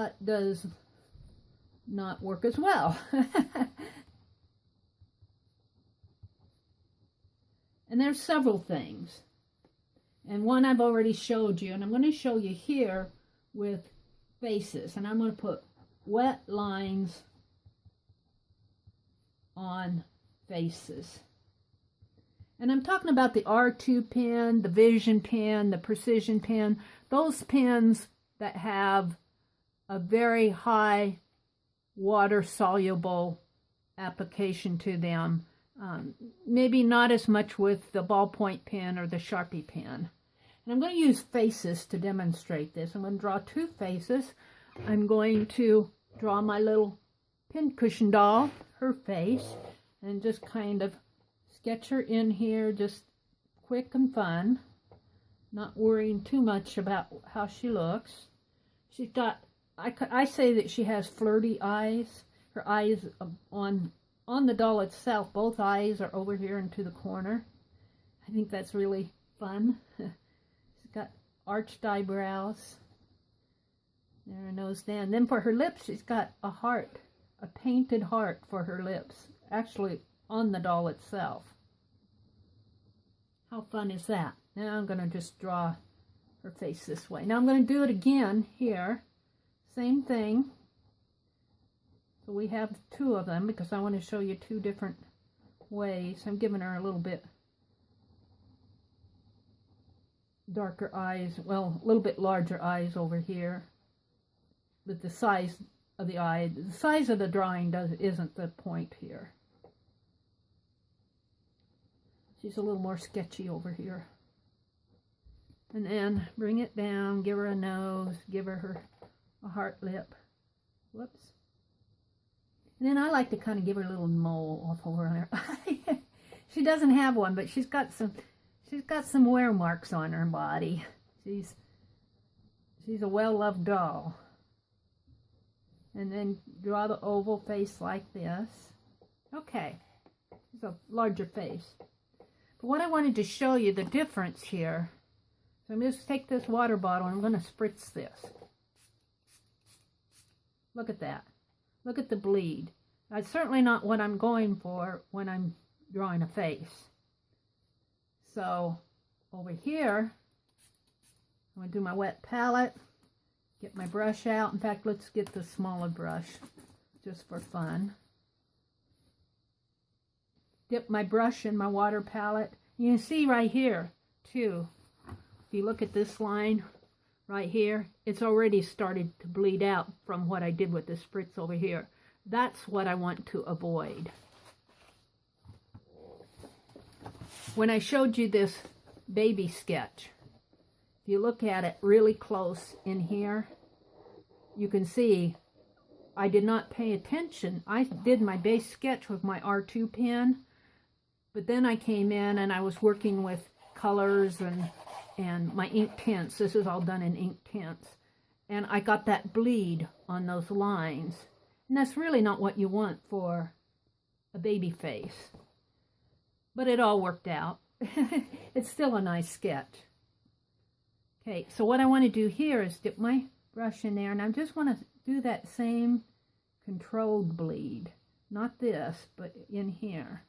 what does not work as well. And there's several things. And one I've already showed you, and I'm going to show you here with faces. And I'm going to put wet lines on faces. And I'm talking about the R2 pen, the Vision pen, the Precision pen, those pens that have a very high water-soluble application to them. Maybe not as much with the ballpoint pen or the Sharpie pen. And I'm going to use faces to demonstrate this. I'm going to draw two faces. I'm going to draw my little pincushion doll, her face, and just kind of sketch her in here, just quick and fun, not worrying too much about how she looks. She's got, I say that she has flirty eyes. Her eyes on the doll itself, both eyes are over here into the corner. I think that's really fun. She's got arched eyebrows. There, her nose down. Then for her lips, she's got a heart, a painted heart for her lips, actually on the doll itself. How fun is that? Now I'm going to just draw her face this way. Now I'm going to do it again here. Same thing. So we have two of them because I want to show you two different ways. I'm giving her a little bit darker eyes, well, a little bit larger eyes over here. But the size of the eye, the size of the drawing isn't the point here. She's a little more sketchy over here. And then bring it down, give her a nose, give her a heart lip. Whoops. And then I like to kind of give her a little mole off over on her eye. She doesn't have one, but she's got some wear marks on her body. She's a well-loved doll. And then draw the oval face like this. Okay. It's a larger face. But what I wanted to show you, the difference here. So I'm just take this water bottle and I'm going to spritz this. Look at that. Look at the bleed. That's certainly not what I'm going for when I'm drawing a face. So over here, I'm going to do my wet palette, get my brush out. In fact, let's get the smaller brush just for fun. Dip my brush in my water palette. You can see right here, too, if you look at this line right here, it's already started to bleed out from what I did with the spritz over here. That's what I want to avoid. When I showed you this baby sketch, if you look at it really close in here, you can see I did not pay attention. I did my base sketch with my R2 pen, but then I came in and I was working with colors and my ink tints. This is all done in ink tints. And I got that bleed on those lines. And that's really not what you want for a baby face. But it all worked out. It's still a nice sketch. Okay, so what I want to do here is dip my brush in there, and I just want to do that same controlled bleed. Not this, but in here.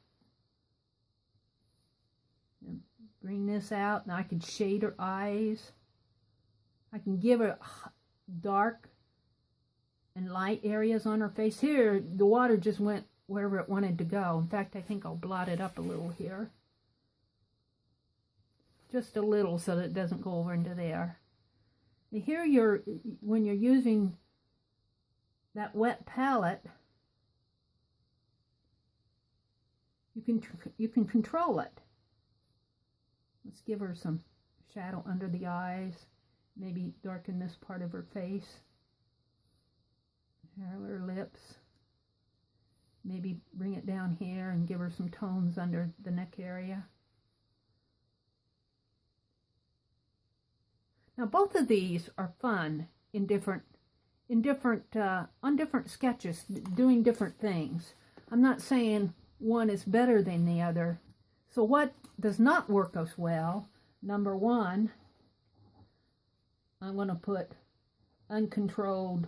And bring this out, and I can shade her eyes. I can give her dark and light areas on her face. Here, the water just went wherever it wanted to go. In fact, I think I'll blot it up a little here. Just a little so that it doesn't go over into there. And here, when you're using that wet palette, you can control it. Let's give her some shadow under the eyes. Maybe darken this part of her face. Her lips. Maybe bring it down here and give her some tones under the neck area. Now both of these are fun on different sketches, doing different things. I'm not saying one is better than the other. So what does not work as well, number one, I'm going to put uncontrolled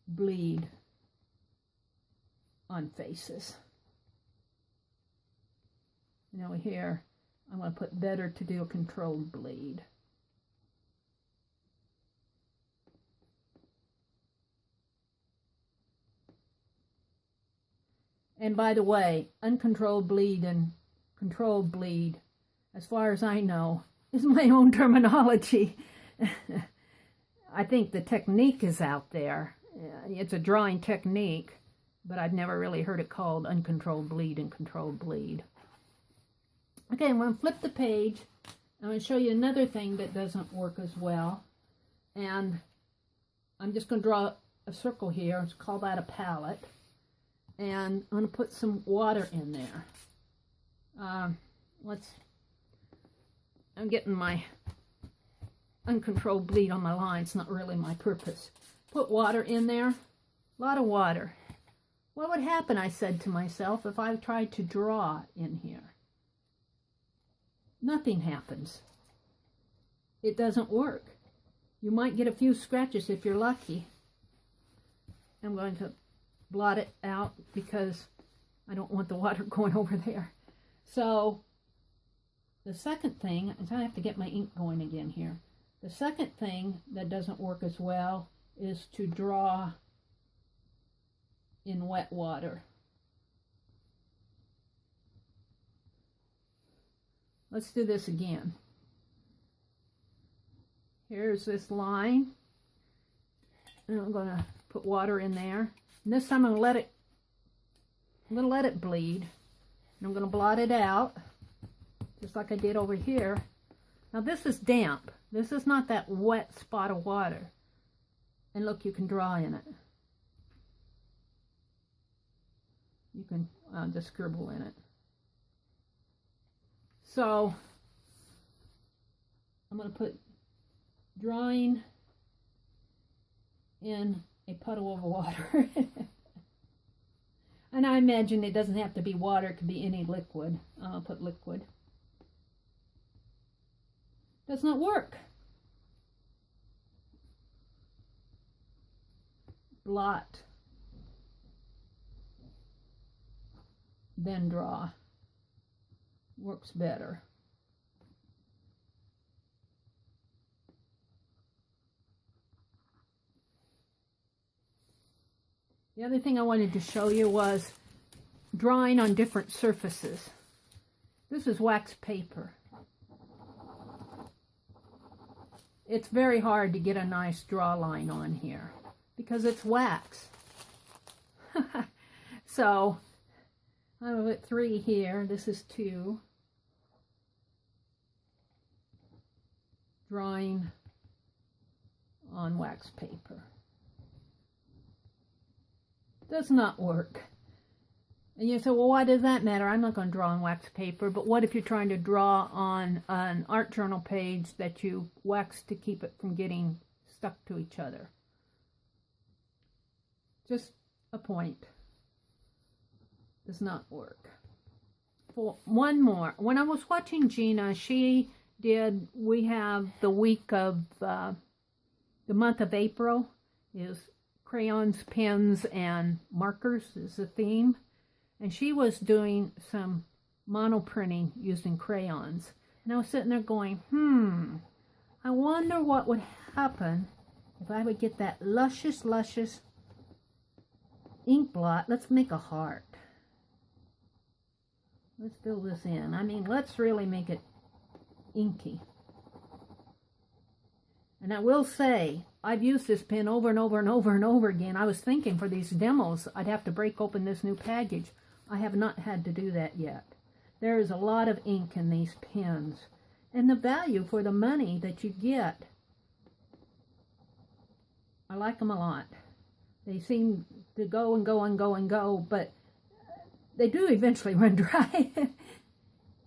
bleed on faces. Now here, I'm going to put better to do a controlled bleed. And by the way, uncontrolled bleed and controlled bleed, as far as I know, is my own terminology. I think the technique is out there. It's a drawing technique, but I've never really heard it called uncontrolled bleed and controlled bleed. Okay, I'm going to flip the page. I'm going to show you another thing that doesn't work as well. And I'm just going to draw a circle here. Let's call that a palette. And I'm going to put some water in there. I'm getting my uncontrolled bleed on my line. It's not really my purpose. Put water in there. A lot of water. What would happen, I said to myself, if I tried to draw in here? Nothing happens. It doesn't work. You might get a few scratches if you're lucky. I'm going to blot it out because I don't want the water going over there. So the second thing is I have to get my ink going again here. The second thing that doesn't work as well is to draw in wet water. Let's do this again. Here's this line, and I'm going to put water in there. And this time I'm going to let it bleed. And I'm going to blot it out, just like I did over here. Now this is damp. This is not that wet spot of water. And look, you can draw in it. You can just scribble in it. So I'm going to put drawing in a puddle of water. And I imagine it doesn't have to be water, it could be any liquid. I'll put liquid. Does not work. Blot. Then draw. Works better. The other thing I wanted to show you was drawing on different surfaces. This is wax paper. It's very hard to get a nice draw line on here because it's wax. So I will put 3 here. This is 2. Drawing on wax paper. Does not work. And you say, well, why does that matter? I'm not going to draw on wax paper, but what if you're trying to draw on an art journal page that you wax to keep it from getting stuck to each other? Just a point. Does not work. For one more. When I was watching Gina, we have the week of the month of April is crayons, pens, and markers is the theme. And she was doing some monoprinting using crayons. And I was sitting there going, I wonder what would happen if I would get that luscious ink blot. Let's make a heart. Let's fill this in. I mean, let's really make it inky. And I will say, I've used this pen over and over and over and over again. I was thinking for these demos, I'd have to break open this new package. I have not had to do that yet. There is a lot of ink in these pens. And the value for the money that you get, I like them a lot. They seem to go and go and go and go, but they do eventually run dry.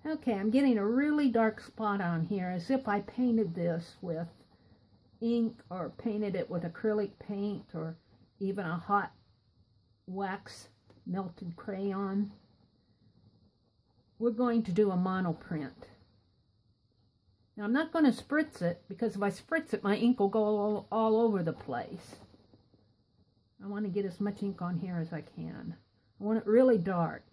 Okay, I'm getting a really dark spot on here, as if I painted this with ink or painted it with acrylic paint or even a hot wax melted crayon. We're going to do a monoprint. Now I'm not going to spritz it, because if I spritz it, my ink will go all over the place. I want to get as much ink on here as I can. I want it really dark.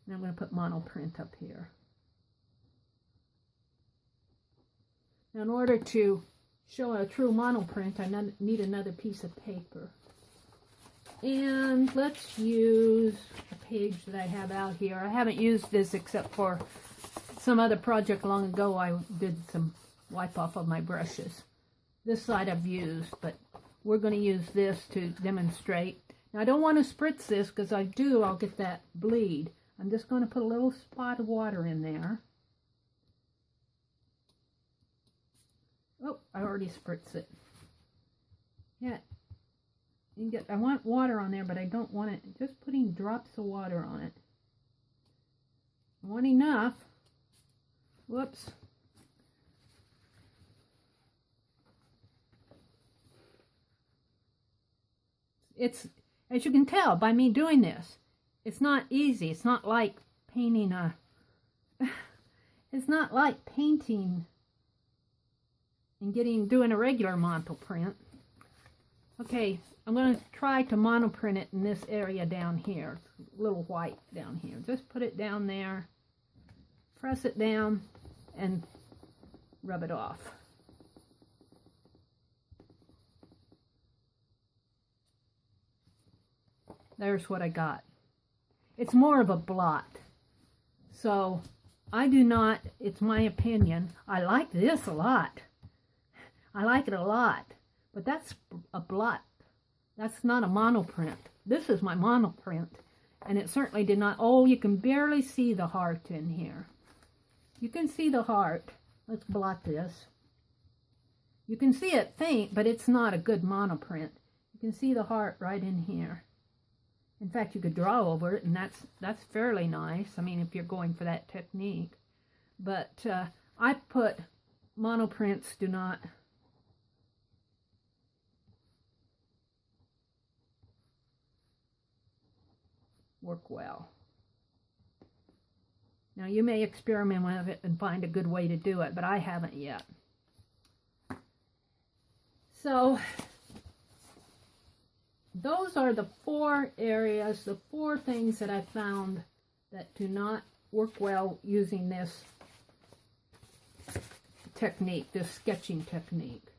And I'm going to put monoprint up here. Now in order to show a true monoprint, I need another piece of paper. And let's use a page that I have out here. I haven't used this except for some other project long ago. I did some wipe off of my brushes. This side I've used, but we're going to use this to demonstrate. Now I don't want to spritz this because I'll get that bleed. I'm just going to put a little spot of water in there. Oh, I already spritzed it. Yeah. I want water on there, but I don't want it, just putting drops of water on it. I want enough. Whoops. It's, as you can tell by me doing this, it's not easy. It's not like painting a, it's not like painting and doing a regular mantle print. Okay. I'm going to try to monoprint it in this area down here. It's a little white down here. Just put it down there, press it down, and rub it off. There's what I got. It's more of a blot. So, I do not, it's my opinion, I like this a lot. I like it a lot. But that's a blot. That's not a monoprint. This is my monoprint. And it certainly did not... Oh, you can barely see the heart in here. You can see the heart. Let's blot this. You can see it faint, but it's not a good monoprint. You can see the heart right in here. In fact, you could draw over it, and that's fairly nice. I mean, if you're going for that technique. But I put monoprints do not... work well. Now you may experiment with it and find a good way to do it, but I haven't yet. So those are the 4 areas, the 4 things that I found that do not work well using this technique, this sketching technique.